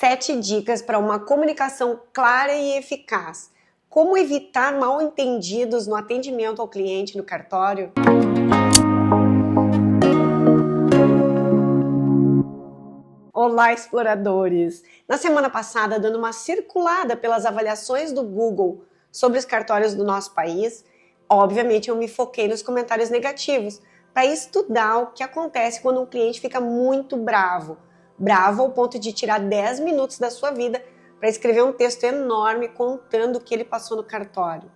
7 dicas para uma comunicação clara e eficaz. Como evitar mal-entendidos no atendimento ao cliente no cartório? Olá, exploradores! Na semana passada, dando uma circulada pelas avaliações do Google sobre os cartórios do nosso país, obviamente eu me foquei nos comentários negativos para estudar o que acontece quando um cliente fica muito bravo ao ponto de tirar 10 minutos da sua vida para escrever um texto enorme contando o que ele passou no cartório.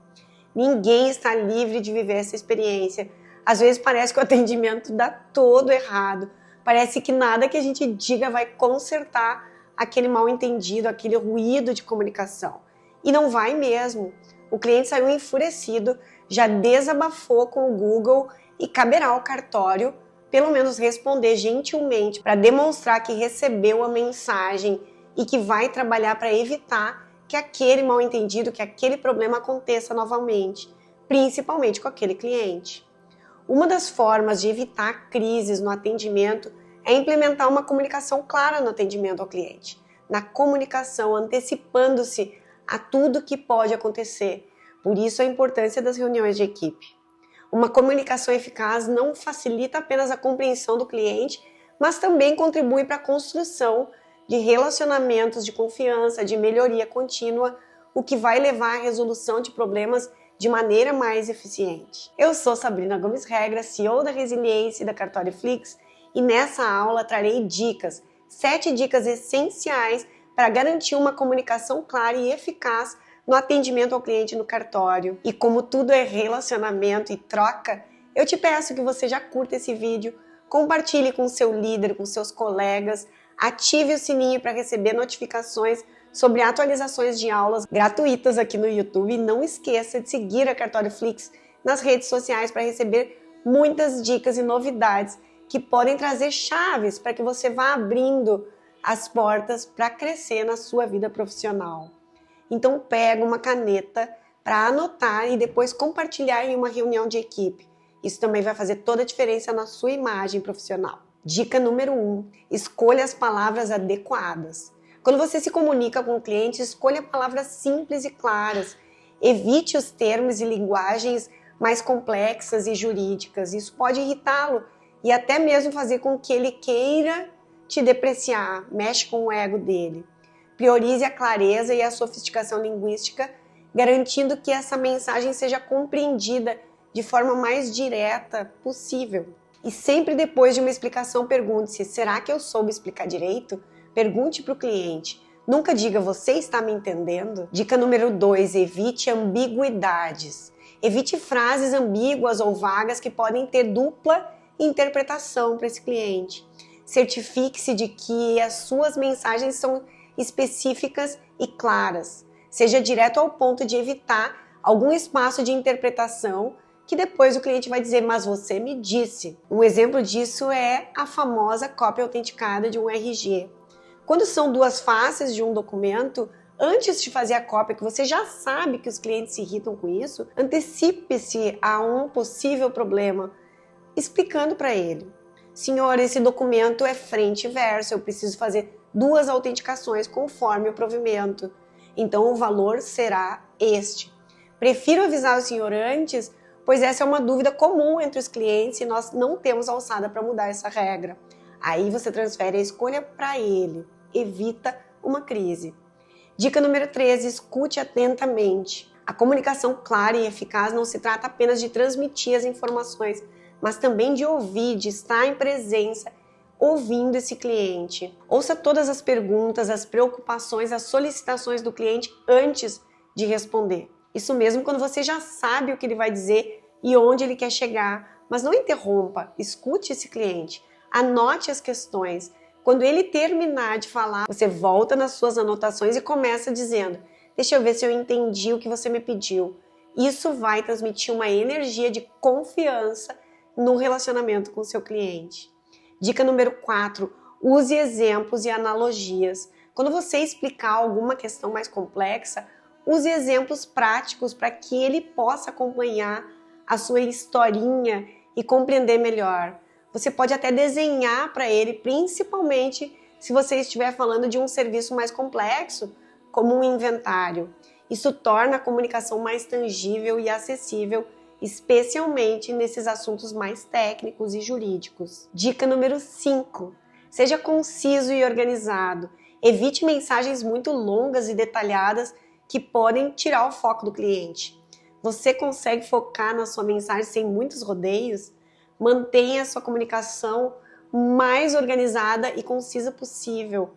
Ninguém está livre de viver essa experiência. Às vezes parece que o atendimento dá todo errado. Parece que nada que a gente diga vai consertar aquele mal-entendido, aquele ruído de comunicação. E não vai mesmo. O cliente saiu enfurecido, já desabafou com o Google e caberá ao cartório pelo menos responder gentilmente para demonstrar que recebeu a mensagem e que vai trabalhar para evitar que aquele mal-entendido, que aquele problema aconteça novamente, principalmente com aquele cliente. Uma das formas de evitar crises no atendimento é implementar uma comunicação clara no atendimento ao cliente, na comunicação antecipando-se a tudo que pode acontecer. Por isso a importância das reuniões de equipe. Uma comunicação eficaz não facilita apenas a compreensão do cliente, mas também contribui para a construção de relacionamentos de confiança, de melhoria contínua, o que vai levar à resolução de problemas de maneira mais eficiente. Eu sou Sabrina Gomes Regra, CEO da Resiliência da Cartórioflix, e nessa aula trarei 7 dicas essenciais para garantir uma comunicação clara e eficaz no atendimento ao cliente no cartório. E como tudo é relacionamento e troca, eu te peço que você já curta esse vídeo, compartilhe com seu líder, com seus colegas, ative o sininho para receber notificações sobre atualizações de aulas gratuitas aqui no YouTube e não esqueça de seguir a Cartórioflix nas redes sociais para receber muitas dicas e novidades que podem trazer chaves para que você vá abrindo as portas para crescer na sua vida profissional. Então pega uma caneta para anotar e depois compartilhar em uma reunião de equipe. Isso também vai fazer toda a diferença na sua imagem profissional. Dica número 1. Escolha as palavras adequadas. Quando você se comunica com o cliente, escolha palavras simples e claras. Evite os termos e linguagens mais complexas e jurídicas. Isso pode irritá-lo e até mesmo fazer com que ele queira te depreciar, mexe com o ego dele. Priorize a clareza e a sofisticação linguística, garantindo que essa mensagem seja compreendida de forma mais direta possível. E sempre depois de uma explicação, pergunte-se: será que eu soube explicar direito? Pergunte para o cliente. Nunca diga: você está me entendendo? Dica número 2, evite ambiguidades. Evite frases ambíguas ou vagas que podem ter dupla interpretação para esse cliente. Certifique-se de que as suas mensagens são específicas e claras. Seja direto ao ponto de evitar algum espaço de interpretação que depois o cliente vai dizer: mas você me disse. Um exemplo disso é a famosa cópia autenticada de um RG. Quando são duas faces de um documento, antes de fazer a cópia, que você já sabe que os clientes se irritam com isso, antecipe-se a um possível problema, explicando para ele: senhor, esse documento é frente e verso, eu preciso fazer 2 autenticações conforme o provimento. Então o valor será este. Prefiro avisar o senhor antes, pois essa é uma dúvida comum entre os clientes e nós não temos alçada para mudar essa regra. Aí você transfere a escolha para ele. Evita uma crise. Dica número 3, escute atentamente. A comunicação clara e eficaz não se trata apenas de transmitir as informações, mas também de ouvir, de estar em presença, ouvindo esse cliente. Ouça todas as perguntas, as preocupações, as solicitações do cliente antes de responder. Isso mesmo quando você já sabe o que ele vai dizer e onde ele quer chegar. Mas não interrompa, escute esse cliente, anote as questões. Quando ele terminar de falar, você volta nas suas anotações e começa dizendo: deixa eu ver se eu entendi o que você me pediu. Isso vai transmitir uma energia de confiança no relacionamento com o seu cliente. Dica número 4, use exemplos e analogias. Quando você explicar alguma questão mais complexa, use exemplos práticos para que ele possa acompanhar a sua historinha e compreender melhor. Você pode até desenhar para ele, principalmente se você estiver falando de um serviço mais complexo, como um inventário. Isso torna a comunicação mais tangível e acessível, especialmente nesses assuntos mais técnicos e jurídicos. Dica número 5. Seja conciso e organizado. Evite mensagens muito longas e detalhadas que podem tirar o foco do cliente. Você consegue focar na sua mensagem sem muitos rodeios? Mantenha a sua comunicação mais organizada e concisa possível,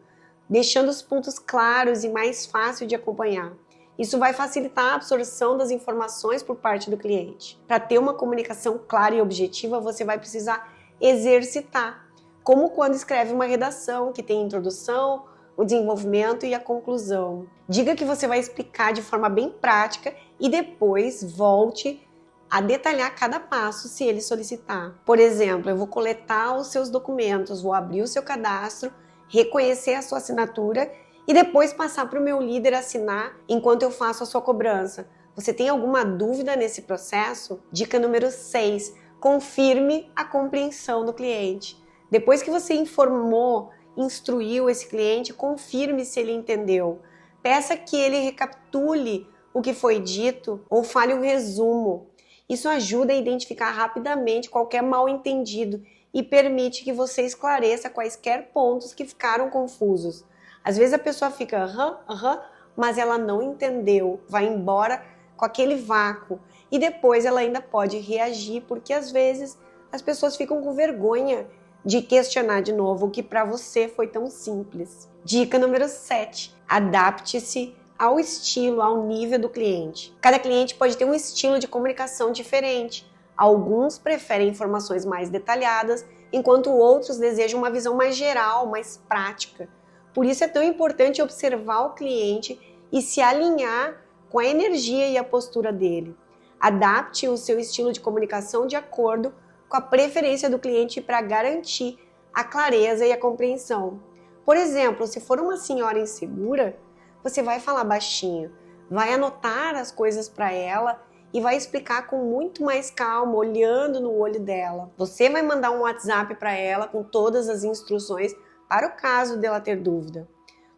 deixando os pontos claros e mais fácil de acompanhar. Isso vai facilitar a absorção das informações por parte do cliente. Para ter uma comunicação clara e objetiva, você vai precisar exercitar, como quando escreve uma redação que tem a introdução, o desenvolvimento e a conclusão. Diga que você vai explicar de forma bem prática e depois volte a detalhar cada passo se ele solicitar. Por exemplo, eu vou coletar os seus documentos, vou abrir o seu cadastro, reconhecer a sua assinatura e depois passar para o meu líder assinar enquanto eu faço a sua cobrança. Você tem alguma dúvida nesse processo? Dica número 6. Confirme a compreensão do cliente. Depois que você informou, instruiu esse cliente, confirme se ele entendeu. Peça que ele recapitule o que foi dito ou fale um resumo. Isso ajuda a identificar rapidamente qualquer mal-entendido e permite que você esclareça quaisquer pontos que ficaram confusos. Às vezes a pessoa fica aham, mas ela não entendeu, vai embora com aquele vácuo e depois ela ainda pode reagir, porque às vezes as pessoas ficam com vergonha de questionar de novo o que para você foi tão simples. Dica número 7. Adapte-se ao estilo, ao nível do cliente. Cada cliente pode ter um estilo de comunicação diferente. Alguns preferem informações mais detalhadas, enquanto outros desejam uma visão mais geral, mais prática. Por isso é tão importante observar o cliente e se alinhar com a energia e a postura dele. Adapte o seu estilo de comunicação de acordo com a preferência do cliente para garantir a clareza e a compreensão. Por exemplo, se for uma senhora insegura, você vai falar baixinho, vai anotar as coisas para ela e vai explicar com muito mais calma, olhando no olho dela. Você vai mandar um WhatsApp para ela com todas as instruções para o caso dela ter dúvida.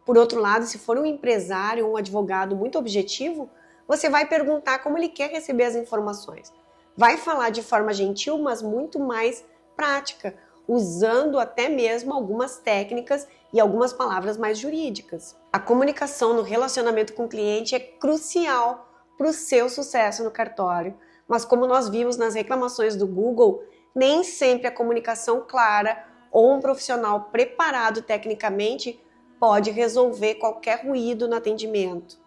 Por outro lado, se for um empresário ou um advogado muito objetivo, você vai perguntar como ele quer receber as informações. Vai falar de forma gentil, mas muito mais prática, usando até mesmo algumas técnicas e algumas palavras mais jurídicas. A comunicação no relacionamento com o cliente é crucial para o seu sucesso no cartório, mas como nós vimos nas reclamações do Google, nem sempre a comunicação clara ou um profissional preparado tecnicamente pode resolver qualquer ruído no atendimento.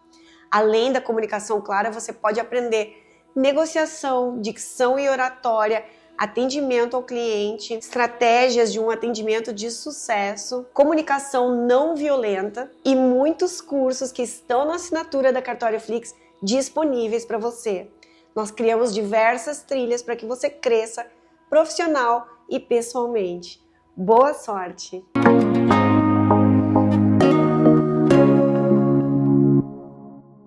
Além da comunicação clara, você pode aprender negociação, dicção e oratória, atendimento ao cliente, estratégias de um atendimento de sucesso, comunicação não violenta e muitos cursos que estão na assinatura da Cartório Flix disponíveis para você. Nós criamos diversas trilhas para que você cresça profissional e pessoalmente. Boa sorte!